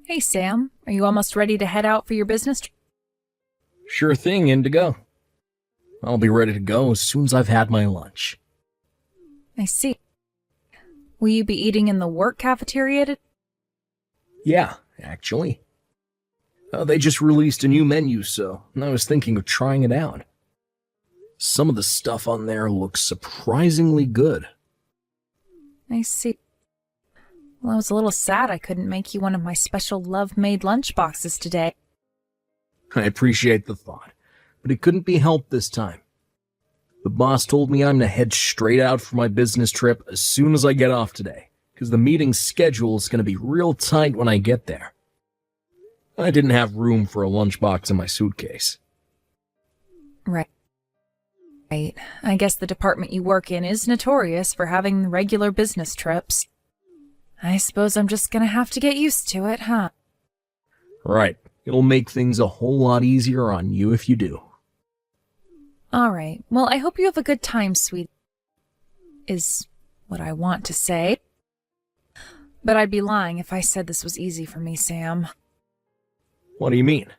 Hey Sam, are you almost ready to head out for your business trip? Sure thing, Indigo. I'll be ready to go as soon as I've had my lunch. I see. Will you be eating in the work cafeteria? Yeah, actually. They just released a new menu, so I was thinking of trying it out. Some of the stuff on there looks surprisingly good. I see. Well, I was a little sad I couldn't make you one of my special love-made lunchboxes today. I appreciate the thought, but it couldn't be helped this time. The boss told me I'm to head straight out for my business trip as soon as I get off today, because the meeting's schedule is going to be real tight when I get there. I didn't have room for a lunchbox in my suitcase. Right. I guess the department you work in is notorious for having regular business trips. I suppose I'm just gonna have to get used to it, huh? Right. It'll make things a whole lot easier on you if you do. Alright, well, I hope you have a good time, sweet. Is what I want to say. But I'd be lying if I said this was easy for me, Sam. What do you mean?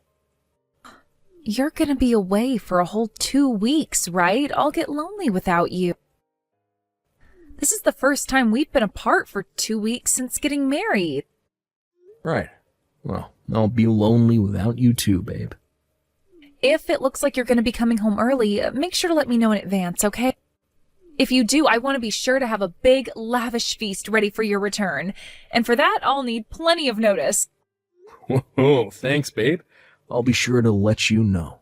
You're gonna be away for a whole 2 weeks, right? I'll get lonely without you. This is the first time we've been apart for 2 weeks since getting married. Right. Well, I'll be lonely without you too, babe. If it looks like you're gonna be coming home early, make sure to let me know in advance, okay? If you do, I want to be sure to have a big, lavish feast ready for your return. And for that, I'll need plenty of notice. Whoa, thanks, babe. I'll be sure to let you know.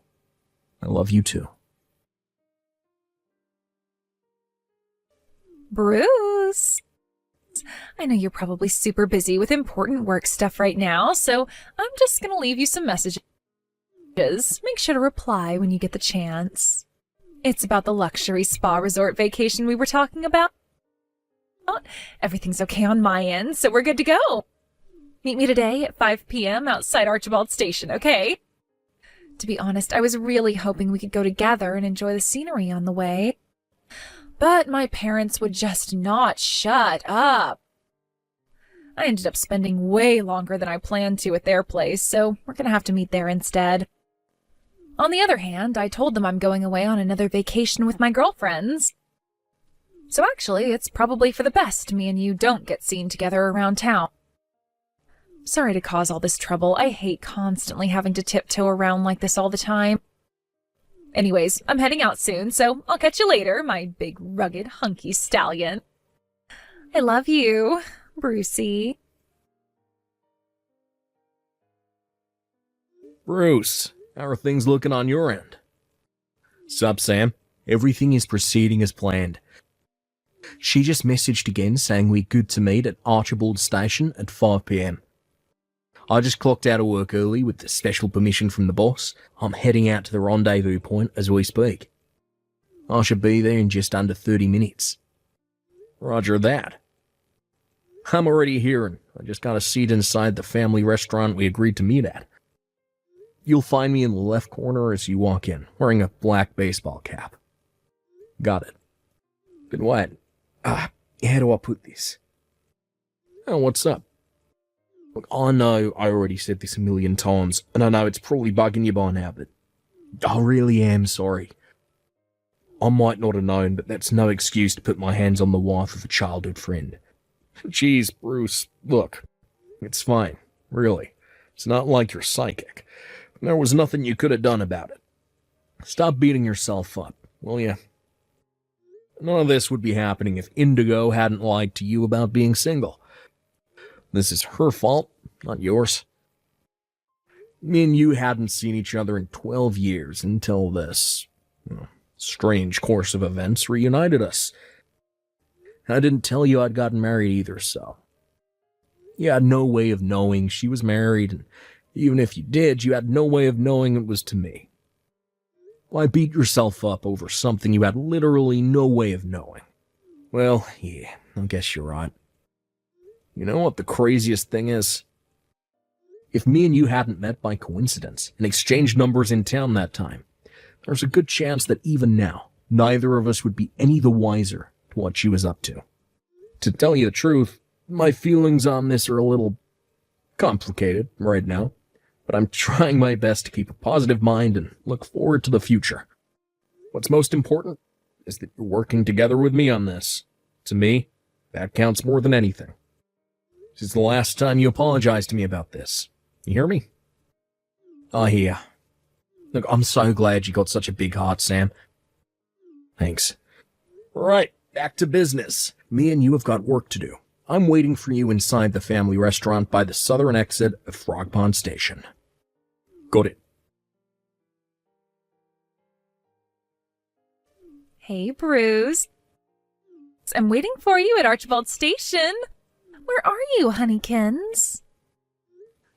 I love you too. Bruce! I know you're probably super busy with important work stuff right now, so I'm just gonna leave you some messages. Make sure to reply when you get the chance. It's about the luxury spa resort vacation we were talking about. Everything's okay on my end, so we're good to go. Meet me today at 5 p.m. outside Archibald Station, okay? To be honest, I was really hoping we could go together and enjoy the scenery on the way. But my parents would just not shut up. I ended up spending way longer than I planned to at their place, so we're gonna have to meet there instead. On the other hand, I told them I'm going away on another vacation with my girlfriends. So actually, it's probably for the best me and you don't get seen together around town. Sorry to cause all this trouble. I hate constantly having to tiptoe around like this all the time. Anyways, I'm heading out soon, so I'll catch you later, my big, rugged, hunky stallion. I love you, Brucey. Bruce, how are things looking on your end? Sup, Sam? Everything is proceeding as planned. She just messaged again saying we're good to meet at Archibald Station at 5 p.m. I just clocked out of work early with the special permission from the boss. I'm heading out to the rendezvous point as we speak. I should be there in just under 30 minutes. Roger that. I'm already here and I just got a seat inside the family restaurant we agreed to meet at. You'll find me in the left corner as you walk in, wearing a black baseball cap. Got it. Been what? How do I put this? Oh, what's up? Look, I know I already said this a million times, and I know it's probably bugging you by now, but I really am sorry. I might not have known, but that's no excuse to put my hands on the wife of a childhood friend. Jeez, Bruce, look, it's fine, really. It's not like you're psychic. There was nothing you could have done about it. Stop beating yourself up, will you? None of this would be happening if Indigo hadn't lied to you about being single. This is her fault, not yours. Me and you hadn't seen each other in 12 years until this strange course of events reunited us. I didn't tell you I'd gotten married either, so you had no way of knowing she was married, and even if you did, you had no way of knowing it was to me. Why beat yourself up over something you had literally no way of knowing? Well, yeah, I guess you're right. You know what the craziest thing is? If me and you hadn't met by coincidence and exchanged numbers in town that time, there's a good chance that even now, neither of us would be any the wiser to what she was up to. To tell you the truth, my feelings on this are a little complicated right now, but I'm trying my best to keep a positive mind and look forward to the future. What's most important is that you're working together with me on this. To me, that counts more than anything. This is the last time you apologize to me about this. You hear me? Oh, yeah. Look, I'm so glad you got such a big heart, Sam. Thanks. Right, back to business. Me and you have got work to do. I'm waiting for you inside the family restaurant by the southern exit of Frog Pond Station. Got it. Hey, Bruce. I'm waiting for you at Archibald Station. Where are you, honeykins?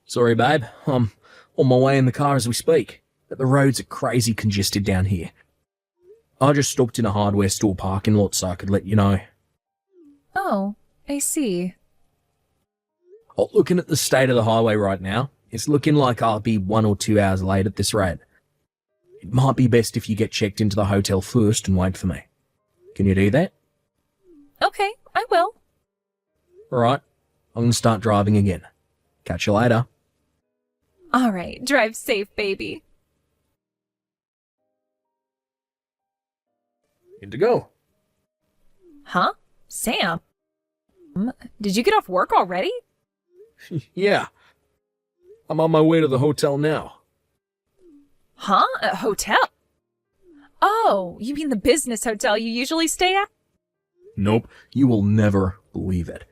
Sorry, babe. I'm on my way in the car as we speak. But the roads are crazy congested down here. I just stopped in a hardware store parking lot so I could let you know. Oh, I see. Oh, looking at the state of the highway right now, it's looking like I'll be 1 or 2 hours late at this rate. It might be best if you get checked into the hotel first and wait for me. Can you do that? Okay, I will. Alright, I'm going to start driving again. Catch you later. All right, drive safe, baby. In to go. Huh? Sam? Did you get off work already? Yeah. I'm on my way to the hotel now. Huh? A hotel? Oh, you mean the business hotel you usually stay at? Nope, you will never believe it.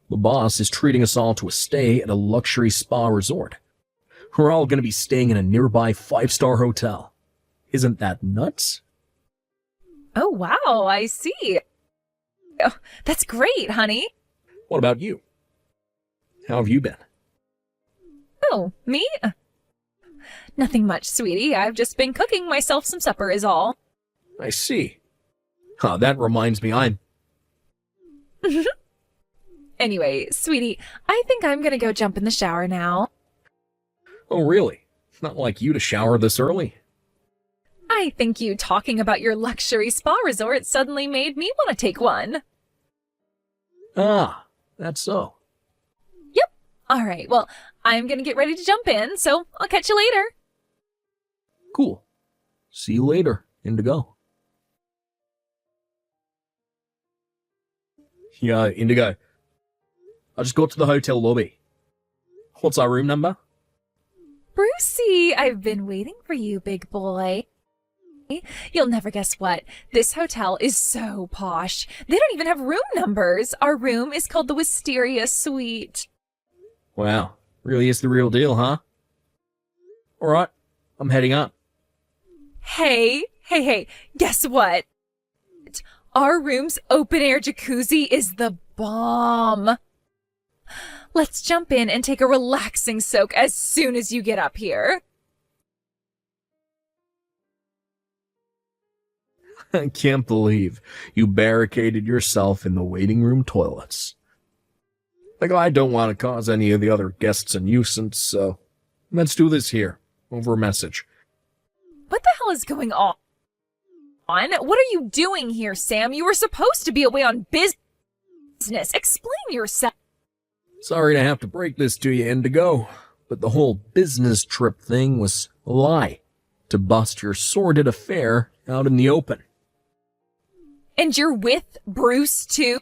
The boss is treating us all to a stay at a luxury spa resort. We're all going to be staying in a nearby 5-star hotel. Isn't that nuts? Oh, wow, I see. Oh, that's great, honey. What about you? How have you been? Oh, me? Nothing much, sweetie. I've just been cooking myself some supper is all. I see. Huh, that reminds me, Anyway, sweetie, I think I'm gonna go jump in the shower now. Oh, really? Not like you to shower this early. I think you talking about your luxury spa resort suddenly made me want to take one. Ah, that's so. Yep. All right, well, I'm gonna get ready to jump in, so I'll catch you later. Cool. See you later, Indigo. Yeah, Indigo. I just got to the hotel lobby. What's our room number? Brucey, I've been waiting for you, big boy. You'll never guess what. This hotel is so posh. They don't even have room numbers. Our room is called the Wisteria Suite. Wow, really is the real deal, huh? Alright, I'm heading up. Hey, guess what? Our room's open-air jacuzzi is the bomb. Let's jump in and take a relaxing soak as soon as you get up here. I can't believe you barricaded yourself in the waiting room toilets. Like, I don't want to cause any of the other guests a nuisance, so let's do this here, over a message. What the hell is going on? What are you doing here, Sam? You were supposed to be away on business. Explain yourself. Sorry to have to break this to you, Indigo, but the whole business trip thing was a lie to bust your sordid affair out in the open. And you're with Bruce, too?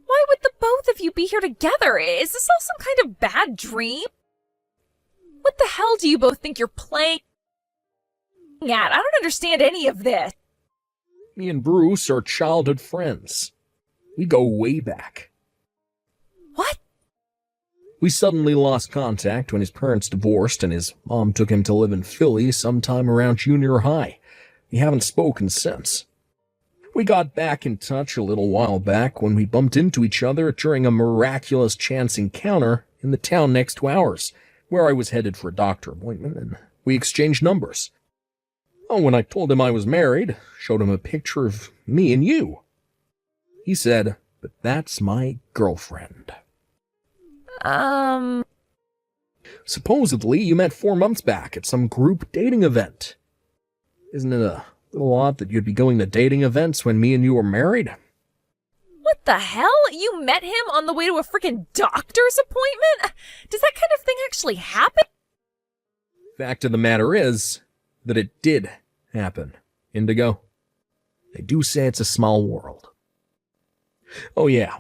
Why would the both of you be here together? Is this all some kind of bad dream? What the hell do you both think you're playing at? I don't understand any of this. Me and Bruce are childhood friends. We go way back. What? We suddenly lost contact when his parents divorced and his mom took him to live in Philly sometime around junior high. We haven't spoken since. We got back in touch a little while back when we bumped into each other during a miraculous chance encounter in the town next to ours, where I was headed for a doctor appointment, and we exchanged numbers. Oh, when I told him I was married, showed him a picture of me and you. He said, "But that's my girlfriend." Supposedly, you met 4 months back at some group dating event. Isn't it a little odd that you'd be going to dating events when me and you were married? What the hell? You met him on the way to a freaking doctor's appointment? Does that kind actually happen? Fact of the matter is that it did happen, Indigo. They do say it's a small world. Oh yeah.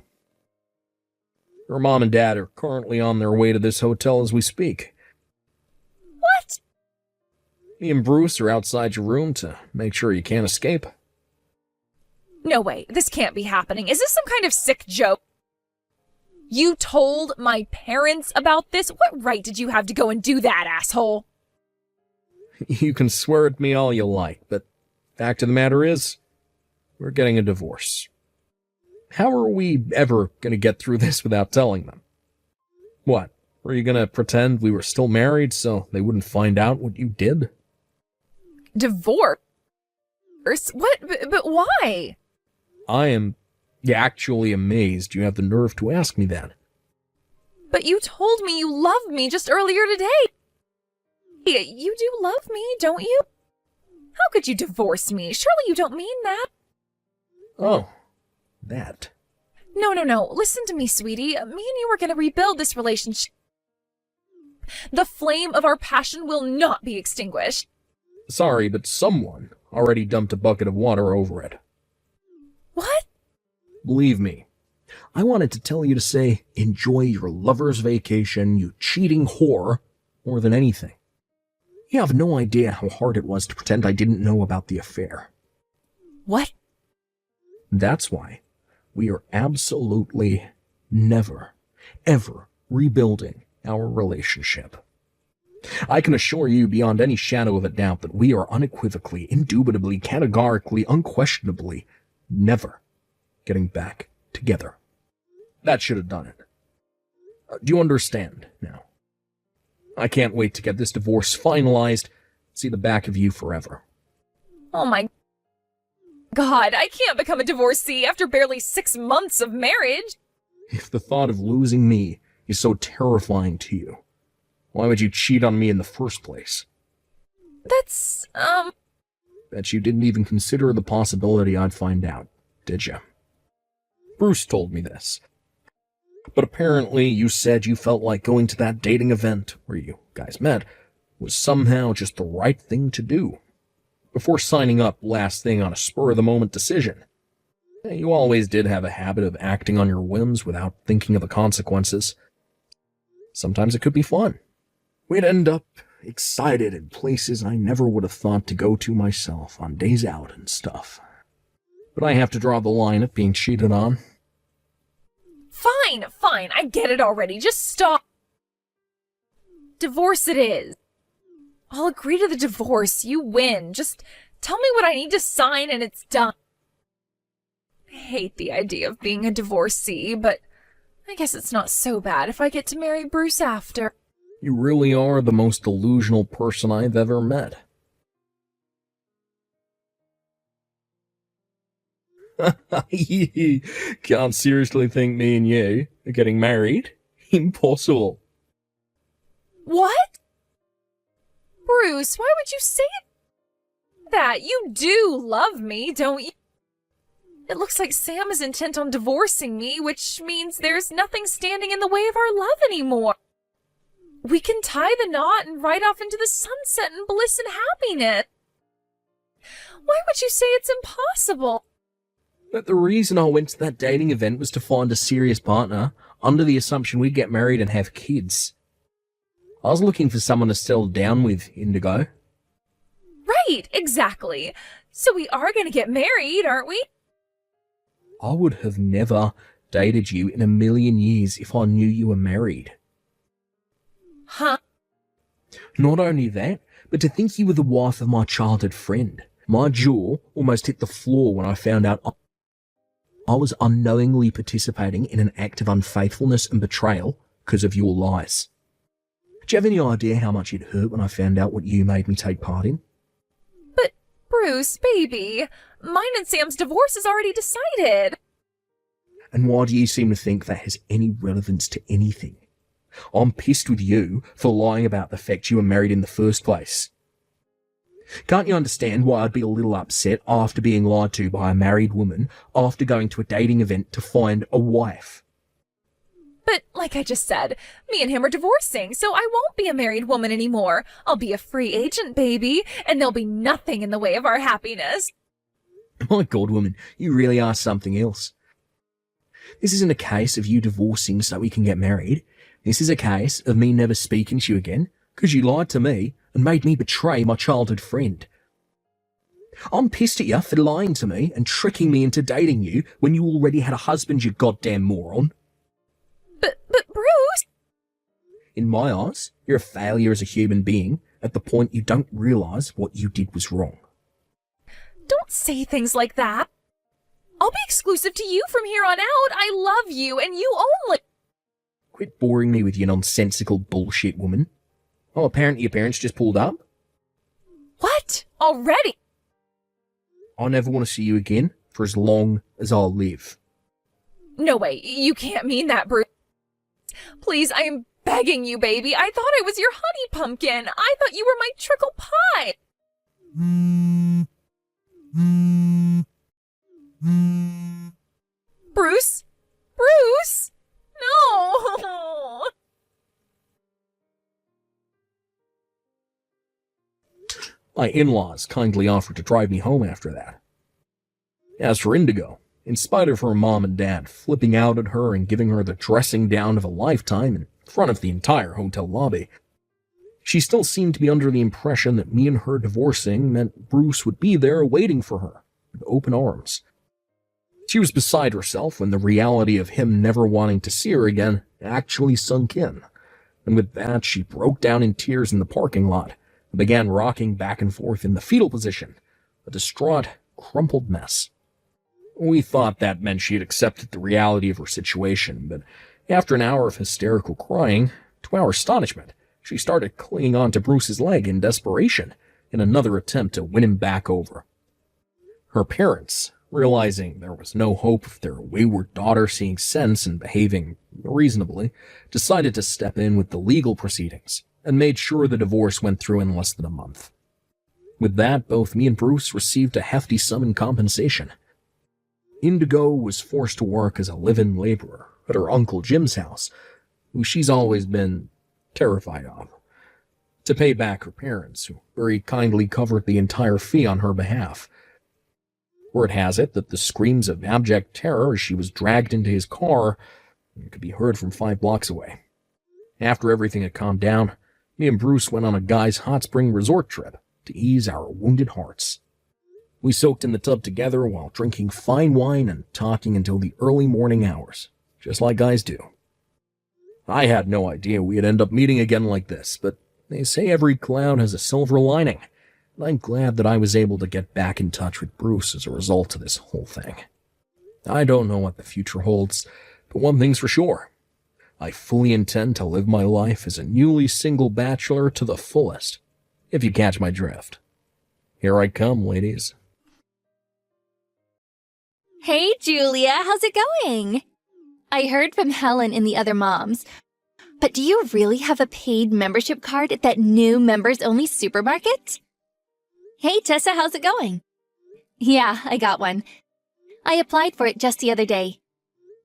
Her mom and dad are currently on their way to this hotel as we speak. What? Me and Bruce are outside your room to make sure you can't escape. No way, this can't be happening. Is this some kind of sick joke? You told my parents about this? What right did you have to go and do that, asshole? You can swear at me all you like, but fact of the matter is, we're getting a divorce. How are we ever going to get through this without telling them? What, were you going to pretend we were still married so they wouldn't find out what you did? Divorce? What? But why? I am actually amazed you have the nerve to ask me that. But you told me you loved me just earlier today. You do love me, don't you? How could you divorce me? Surely you don't mean that. Oh, that. No. Listen to me, sweetie. Me and you are going to rebuild this relationship. The flame of our passion will not be extinguished. Sorry, but someone already dumped a bucket of water over it. What? Believe me, I wanted to tell you to say, enjoy your lover's vacation, you cheating whore, more than anything. You have no idea how hard it was to pretend I didn't know about the affair. What? That's why we are absolutely never, ever rebuilding our relationship. I can assure you beyond any shadow of a doubt that we are unequivocally, indubitably, categorically, unquestionably never getting back together. That should have done it. Do you understand now? I can't wait to get this divorce finalized, see the back of you forever. Oh my God, I can't become a divorcee after barely 6 months of marriage. If the thought of losing me is so terrifying to you, why would you cheat on me in the first place? That's, Bet you didn't even consider the possibility I'd find out, did you? Bruce told me this. But apparently you said you felt like going to that dating event where you guys met was somehow just the right thing to do. Before signing up last thing on a spur-of-the-moment decision. You always did have a habit of acting on your whims without thinking of the consequences. Sometimes it could be fun. We'd end up excited in places I never would have thought to go to myself on days out and stuff. But I have to draw the line at being cheated on. Fine, I get it already. Just stop. Divorce it is. I'll agree to the divorce. You win. Just tell me what I need to sign and it's done. I hate the idea of being a divorcee, but I guess it's not so bad if I get to marry Bruce after. You really are the most delusional person I've ever met. Can't seriously think me and you are getting married? Impossible. What? Bruce, why would you say that? You do love me, don't you? It looks like Sam is intent on divorcing me, which means there's nothing standing in the way of our love anymore. We can tie the knot and ride off into the sunset in bliss and happiness. Why would you say it's impossible? But the reason I went to that dating event was to find a serious partner, under the assumption we'd get married and have kids. I was looking for someone to settle down with, Indigo. Right, exactly. So we are going to get married, aren't we? I would have never dated you in a million years if I knew you were married. Huh? Not only that, but to think you were the wife of my childhood friend. My jaw almost hit the floor when I found out I was unknowingly participating in an act of unfaithfulness and betrayal because of your lies. Do you have any idea how much it hurt when I found out what you made me take part in? But, Bruce, baby, mine and Sam's divorce is already decided. And why do you seem to think that has any relevance to anything? I'm pissed with you for lying about the fact you were married in the first place. Can't you understand why I'd be a little upset after being lied to by a married woman after going to a dating event to find a wife? But like I just said, me and him are divorcing, so I won't be a married woman anymore. I'll be a free agent, baby, and there'll be nothing in the way of our happiness. My God, woman, you really are something else. This isn't a case of you divorcing so we can get married. This is a case of me never speaking to you again because you lied to me and made me betray my childhood friend. I'm pissed at you for lying to me and tricking me into dating you when you already had a husband, you goddamn moron. But Bruce... In my eyes, you're a failure as a human being at the point you don't realise what you did was wrong. Don't say things like that. I'll be exclusive to you from here on out. I love you, and you only... Quit boring me with your nonsensical bullshit, woman. Oh, apparently your parents just pulled up? What? Already? I never want to see you again for as long as I'll live. No way, you can't mean that, Bruce. Please, I am begging you, baby. I thought I was your honey pumpkin. I thought you were my trickle pie. Bruce? Bruce? No! My in-laws kindly offered to drive me home after that. As for Indigo, in spite of her mom and dad flipping out at her and giving her the dressing down of a lifetime in front of the entire hotel lobby, she still seemed to be under the impression that me and her divorcing meant Bruce would be there waiting for her with open arms. She was beside herself when the reality of him never wanting to see her again actually sunk in, and with that she broke down in tears in the parking lot and began rocking back and forth in the fetal position, a distraught, crumpled mess. We thought that meant she had accepted the reality of her situation, but after an hour of hysterical crying, to our astonishment, she started clinging onto Bruce's leg in desperation in another attempt to win him back over. Her parents, realizing there was no hope of their wayward daughter seeing sense and behaving reasonably, decided to step in with the legal proceedings and made sure the divorce went through in less than a month. With that, both me and Bruce received a hefty sum in compensation. Indigo was forced to work as a live-in laborer at her Uncle Jim's house, who she's always been terrified of, to pay back her parents, who very kindly covered the entire fee on her behalf. Word has it that the screams of abject terror as she was dragged into his car could be heard from 5 blocks away. After everything had calmed down, me and Bruce went on a guy's hot spring resort trip to ease our wounded hearts. We soaked in the tub together while drinking fine wine and talking until the early morning hours, just like guys do. I had no idea we'd end up meeting again like this, but they say every cloud has a silver lining, and I'm glad that I was able to get back in touch with Bruce as a result of this whole thing. I don't know what the future holds, but one thing's for sure. I fully intend to live my life as a newly single bachelor to the fullest, if you catch my drift. Here I come, ladies. Hey, Julia, how's it going? I heard from Helen and the other moms. But do you really have a paid membership card at that new members-only supermarket? Hey, Tessa, how's it going? Yeah, I got one. I applied for it just the other day.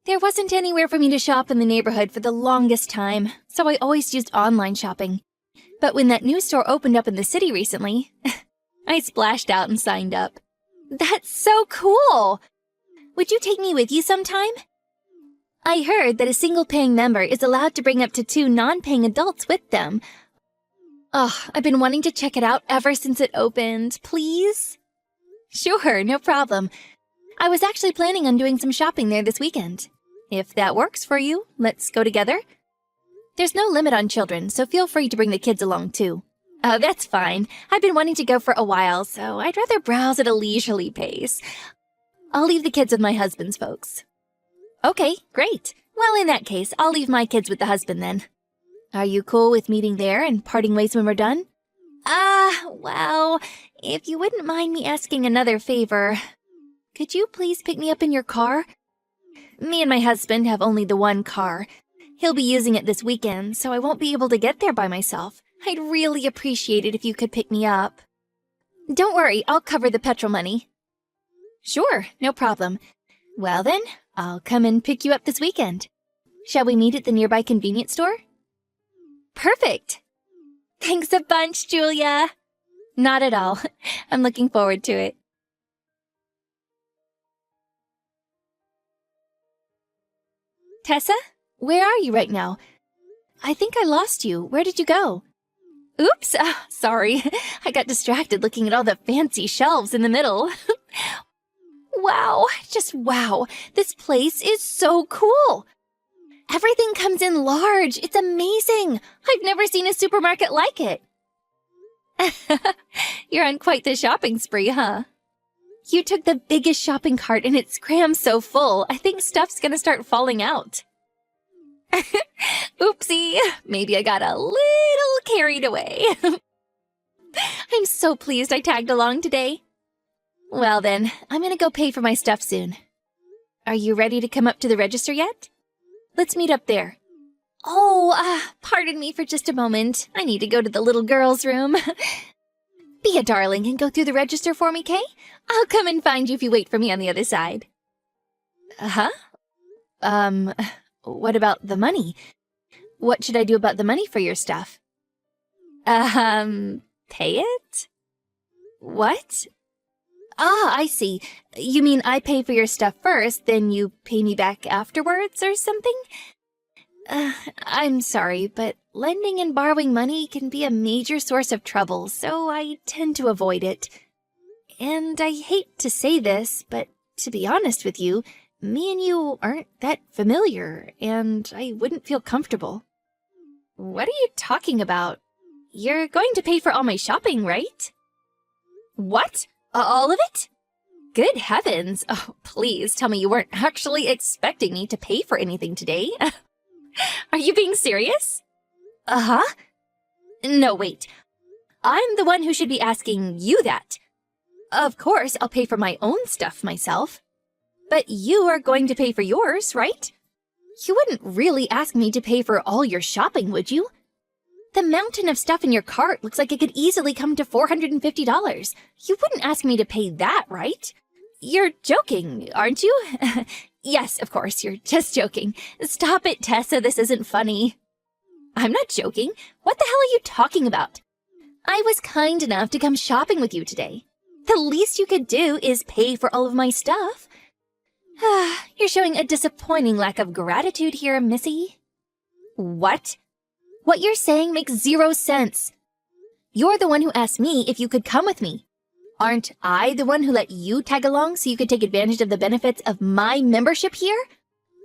There wasn't anywhere for me to shop in the neighborhood for the longest time, so I always used online shopping. But when that new store opened up in the city recently, I splashed out and signed up. That's so cool! Would you take me with you sometime? I heard that a single paying member is allowed to bring up to 2 non-paying adults with them. Oh, I've been wanting to check it out ever since it opened. Please? Sure, no problem. I was actually planning on doing some shopping there this weekend. If that works for you, let's go together. There's no limit on children, so feel free to bring the kids along too. Oh, that's fine. I've been wanting to go for a while, so I'd rather browse at a leisurely pace. I'll leave the kids with my husband's folks. Okay, great. Well, in that case, I'll leave my kids with the husband then. Are you cool with meeting there and parting ways when we're done? Well, if you wouldn't mind me asking another favor, could you please pick me up in your car? Me and my husband have only the one car. He'll be using it this weekend, so I won't be able to get there by myself. I'd really appreciate it if you could pick me up. Don't worry, I'll cover the petrol money. Sure, no problem. Well then, I'll come and pick you up this weekend. Shall we meet at the nearby convenience store? Perfect. Thanks a bunch, Julia. Not at all. I'm looking forward to it. Tessa, where are you right now? I think I lost you. Where did you go? Oops, sorry. I got distracted looking at all the fancy shelves in the middle. Wow, just wow. This place is so cool. Everything comes in large. It's amazing. I've never seen a supermarket like it. You're on quite the shopping spree, huh? You took the biggest shopping cart and it's crammed so full, I think stuff's gonna start falling out. Oopsie, maybe I got a little carried away. I'm so pleased I tagged along today. Well then, I'm gonna go pay for my stuff soon. Are you ready to come up to the register yet? Let's meet up there. Oh, pardon me for just a moment. I need to go to the little girl's room. Be a darling and go through the register for me, Kay? I'll come and find you if you wait for me on the other side. Huh? What about the money? What should I do about the money for your stuff? Pay it? What? Ah, I see. You mean I pay for your stuff first, then you pay me back afterwards or something? I'm sorry, but lending and borrowing money can be a major source of trouble, so I tend to avoid it. And I hate to say this, but to be honest with you, me and you aren't that familiar, and I wouldn't feel comfortable. What are you talking about? You're going to pay for all my shopping, right? What? All of it? Good heavens. Oh, please tell me you weren't actually expecting me to pay for anything today. Are you being serious? Uh-huh. No, wait. I'm the one who should be asking you that. Of course, I'll pay for my own stuff myself. But you are going to pay for yours, right? You wouldn't really ask me to pay for all your shopping, would you? The mountain of stuff in your cart looks like it could easily come to $450. You wouldn't ask me to pay that, right? You're joking, aren't you? Yes, of course, you're just joking. Stop it, Tessa, this isn't funny. I'm not joking. What the hell are you talking about? I was kind enough to come shopping with you today. The least you could do is pay for all of my stuff. You're showing a disappointing lack of gratitude here, Missy. What? What you're saying makes zero sense. You're the one who asked me if you could come with me. Aren't I the one who let you tag along so you could take advantage of the benefits of my membership here?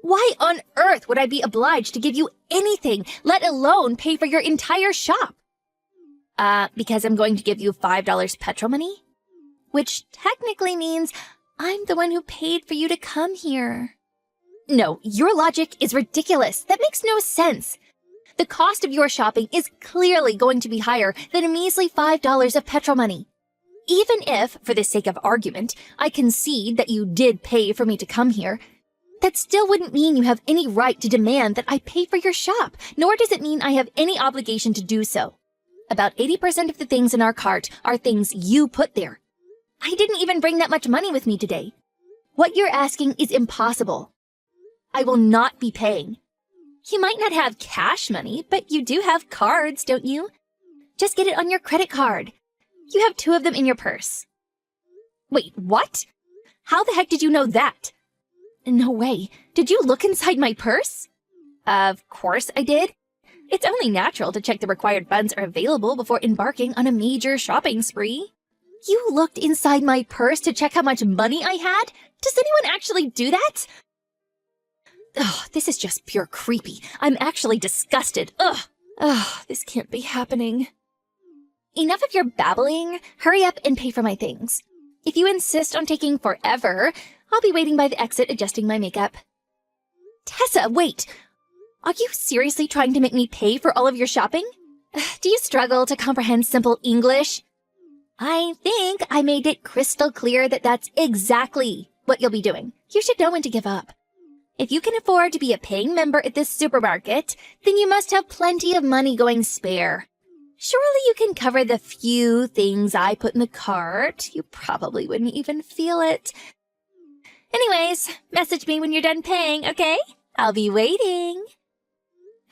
Why on earth would I be obliged to give you anything, let alone pay for your entire shop? Because I'm going to give you $5 petrol money? Which technically means I'm the one who paid for you to come here. No, your logic is ridiculous. That makes no sense. The cost of your shopping is clearly going to be higher than a measly $5 of petrol money. Even if, for the sake of argument, I concede that you did pay for me to come here, that still wouldn't mean you have any right to demand that I pay for your shop, nor does it mean I have any obligation to do so. About 80% of the things in our cart are things you put there. I didn't even bring that much money with me today. What you're asking is impossible. I will not be paying. You might not have cash money, but you do have cards, don't you? Just get it on your credit card. You have 2 of them in your purse. Wait, what? How the heck did you know that? No way. Did you look inside my purse? Of course I did. It's only natural to check the required funds are available before embarking on a major shopping spree. You looked inside my purse to check how much money I had? Does anyone actually do that? Ugh, this is just pure creepy. I'm actually disgusted. Ugh, this can't be happening. Enough of your babbling. Hurry up and pay for my things. If you insist on taking forever, I'll be waiting by the exit adjusting my makeup. Tessa, wait! Are you seriously trying to make me pay for all of your shopping? Do you struggle to comprehend simple English? I think I made it crystal clear that that's exactly what you'll be doing. You should know when to give up. If you can afford to be a paying member at this supermarket, then you must have plenty of money going spare. Surely you can cover the few things I put in the cart. You probably wouldn't even feel it. Anyways, message me when you're done paying, okay? I'll be waiting.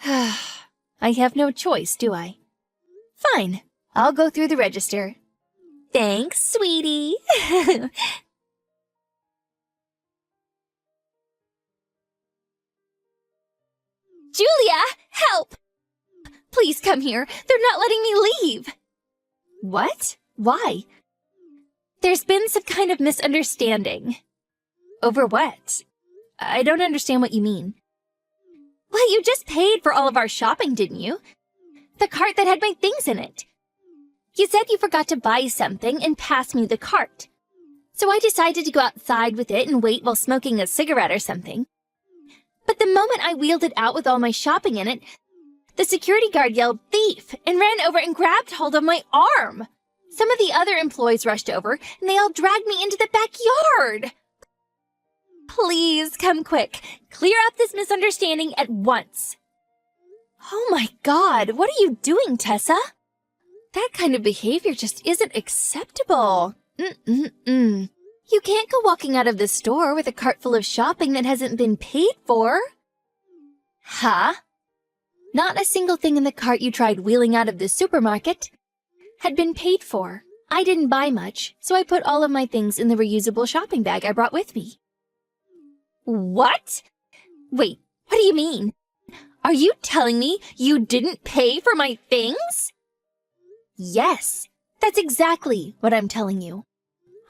I have no choice, do I? Fine, I'll go through the register. Thanks, sweetie. Julia, help! Please come here. They're not letting me leave. What? Why? There's been some kind of misunderstanding. Over what? I don't understand what you mean. Well, you just paid for all of our shopping, didn't you? The cart that had my things in it. You said you forgot to buy something and pass me the cart. So I decided to go outside with it and wait while smoking a cigarette or something. But the moment I wheeled it out with all my shopping in it, the security guard yelled thief and ran over and grabbed hold of my arm. Some of the other employees rushed over and they all dragged me into the backyard. Please come quick. Clear up this misunderstanding at once. Oh my God, what are you doing, Tessa? That kind of behavior just isn't acceptable. You can't go walking out of the store with a cart full of shopping that hasn't been paid for. Huh? Not a single thing in the cart you tried wheeling out of the supermarket had been paid for. I didn't buy much, so I put all of my things in the reusable shopping bag I brought with me. What? Wait, what do you mean? Are you telling me you didn't pay for my things? Yes, that's exactly what I'm telling you.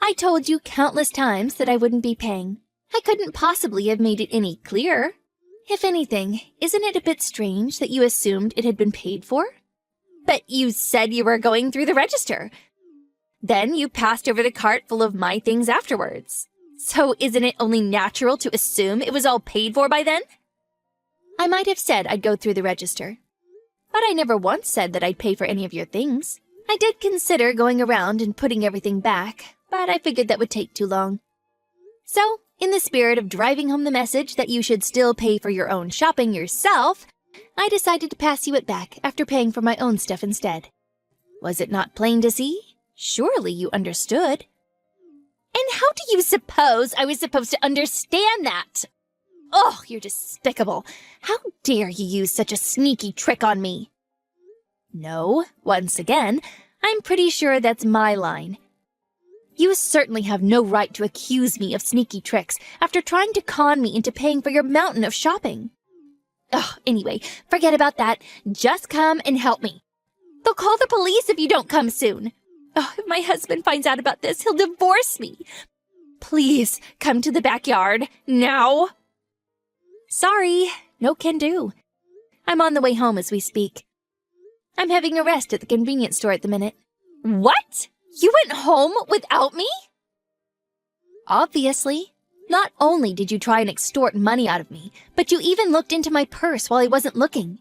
I told you countless times that I wouldn't be paying. I couldn't possibly have made it any clearer. If anything, isn't it a bit strange that you assumed it had been paid for? But you said you were going through the register. Then you passed over the cart full of my things afterwards. So isn't it only natural to assume it was all paid for by then? I might have said I'd go through the register, but I never once said that I'd pay for any of your things. I did consider going around and putting everything back, but I figured that would take too long. So, in the spirit of driving home the message that you should still pay for your own shopping yourself, I decided to pass you it back after paying for my own stuff instead. Was it not plain to see? Surely you understood. And how do you suppose I was supposed to understand that? Oh, you're despicable. How dare you use such a sneaky trick on me? No, once again, I'm pretty sure that's my line. You certainly have no right to accuse me of sneaky tricks after trying to con me into paying for your mountain of shopping. Oh, anyway, forget about that. Just come and help me. They'll call the police if you don't come soon. Oh, if my husband finds out about this, he'll divorce me. Please, come to the backyard, now. Sorry, no can do. I'm on the way home as we speak. I'm having a rest at the convenience store at the minute. What? You went home without me? Obviously. Not only did you try and extort money out of me, but you even looked into my purse while I wasn't looking.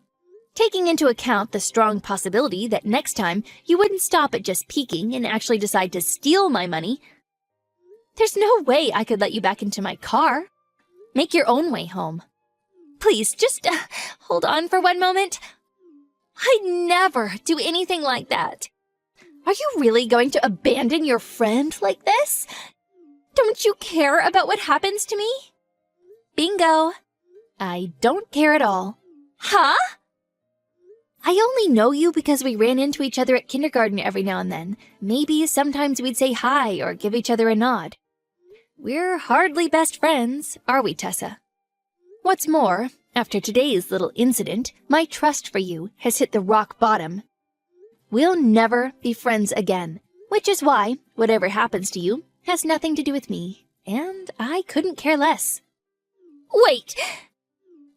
Taking into account the strong possibility that next time you wouldn't stop at just peeking and actually decide to steal my money, there's no way I could let you back into my car. Make your own way home. Please, just hold on for one moment. I'd never do anything like that. Are you really going to abandon your friend like this? Don't you care about what happens to me? Bingo. I don't care at all. Huh? I only know you because we ran into each other at kindergarten every now and then. Maybe sometimes we'd say hi or give each other a nod. We're hardly best friends, are we, Tessa? What's more, after today's little incident, my trust for you has hit the rock bottom. We'll never be friends again, which is why whatever happens to you has nothing to do with me, and I couldn't care less. Wait!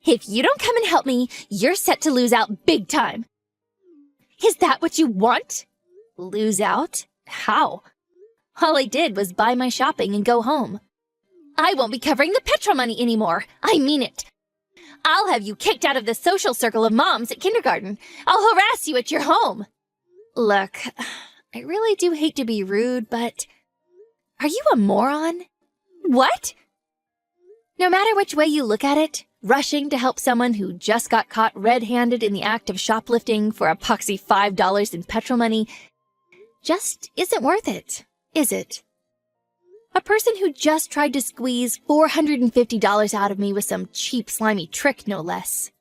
If you don't come and help me, you're set to lose out big time. Is that what you want? Lose out? How? All I did was buy my shopping and go home. I won't be covering the petrol money anymore. I mean it. I'll have you kicked out of the social circle of moms at kindergarten. I'll harass you at your home. Look, I really do hate to be rude, but are you a moron? What? No matter which way you look at it, rushing to help someone who just got caught red-handed in the act of shoplifting for a poxy $5 in petrol money just isn't worth it, is it? A person who just tried to squeeze $450 out of me with some cheap, slimy trick, no less.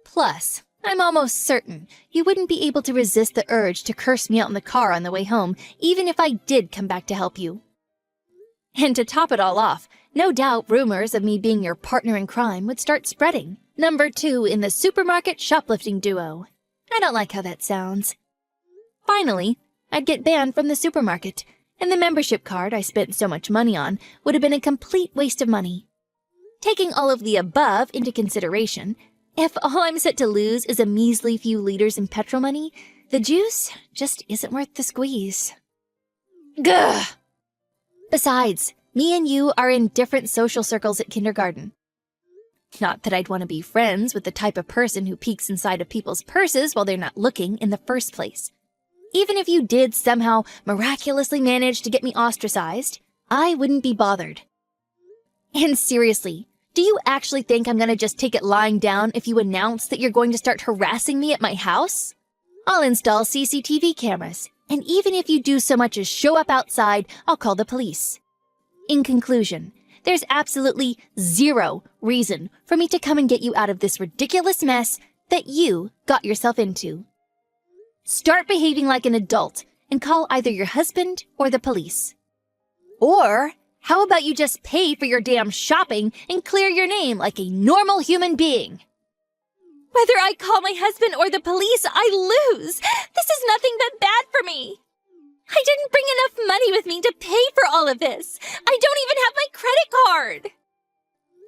Plus, I'm almost certain you wouldn't be able to resist the urge to curse me out in the car on the way home, even if I did come back to help you. And to top it all off, no doubt rumors of me being your partner in crime would start spreading. Number 2 in the supermarket shoplifting duo. I don't like how that sounds. Finally, I'd get banned from the supermarket, and the membership card I spent so much money on would have been a complete waste of money. Taking all of the above into consideration, if all I'm set to lose is a measly few liters in petrol money, the juice just isn't worth the squeeze. Gah! Besides, me and you are in different social circles at kindergarten. Not that I'd want to be friends with the type of person who peeks inside of people's purses while they're not looking in the first place. Even if you did somehow miraculously manage to get me ostracized, I wouldn't be bothered. And seriously, do you actually think I'm gonna just take it lying down if you announce that you're going to start harassing me at my house? I'll install CCTV cameras, and even if you do so much as show up outside, I'll call the police. In conclusion, there's absolutely zero reason for me to come and get you out of this ridiculous mess that you got yourself into. Start behaving like an adult and call either your husband or the police. Or, how about you just pay for your damn shopping and clear your name like a normal human being? Whether I call my husband or the police, I lose. This is nothing but bad for me. I didn't bring enough money with me to pay for all of this. I don't even have my credit card.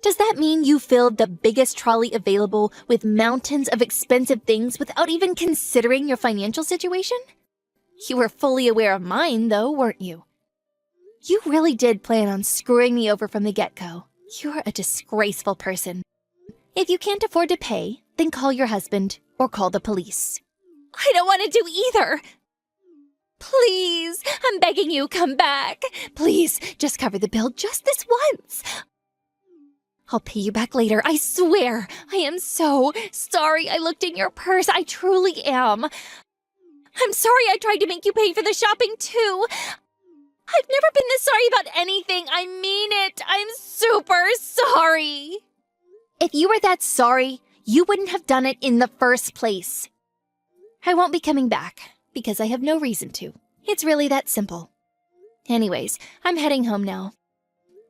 Does that mean you filled the biggest trolley available with mountains of expensive things without even considering your financial situation? You were fully aware of mine, though, weren't you? You really did plan on screwing me over from the get-go. You're a disgraceful person. If you can't afford to pay, then call your husband or call the police. I don't want to do either. Please, I'm begging you, come back. Please, just cover the bill just this once. I'll pay you back later, I swear. I am so sorry I looked in your purse. I truly am. I'm sorry I tried to make you pay for the shopping, too. I've never been this sorry about anything. I mean it. I'm super sorry. If you were that sorry, you wouldn't have done it in the first place. I won't be coming back, because I have no reason to. It's really that simple. Anyways, I'm heading home now.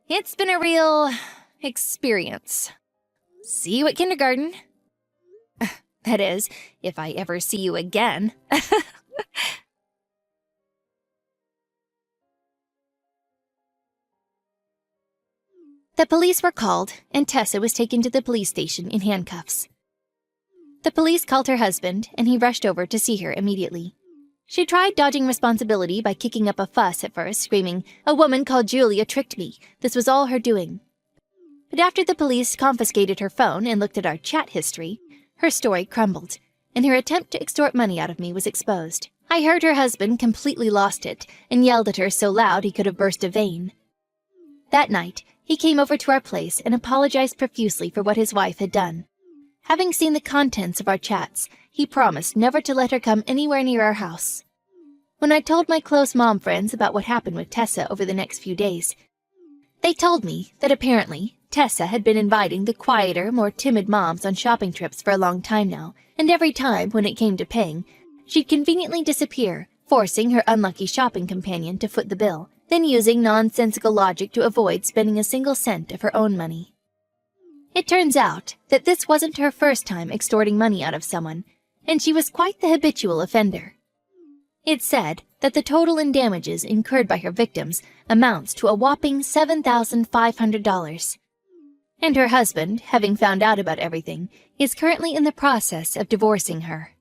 It's been a real experience. See you at kindergarten. That is, if I ever see you again. The police were called, and Tessa was taken to the police station in handcuffs. The police called her husband, and he rushed over to see her immediately. She tried dodging responsibility by kicking up a fuss at first, screaming, "A woman called Julia tricked me. This was all her doing." But after the police confiscated her phone and looked at our chat history, her story crumbled, and her attempt to extort money out of me was exposed. I heard her husband completely lost it and yelled at her so loud he could have burst a vein. That night, he came over to our place and apologized profusely for what his wife had done. Having seen the contents of our chats, he promised never to let her come anywhere near our house. When I told my close mom friends about what happened with Tessa over the next few days, they told me that apparently Tessa had been inviting the quieter, more timid moms on shopping trips for a long time now, and every time, when it came to paying, she'd conveniently disappear, forcing her unlucky shopping companion to foot the bill, then using nonsensical logic to avoid spending a single cent of her own money. It turns out that this wasn't her first time extorting money out of someone, and she was quite the habitual offender. It's said that the total in damages incurred by her victims amounts to a whopping $7,500. And her husband, having found out about everything, is currently in the process of divorcing her.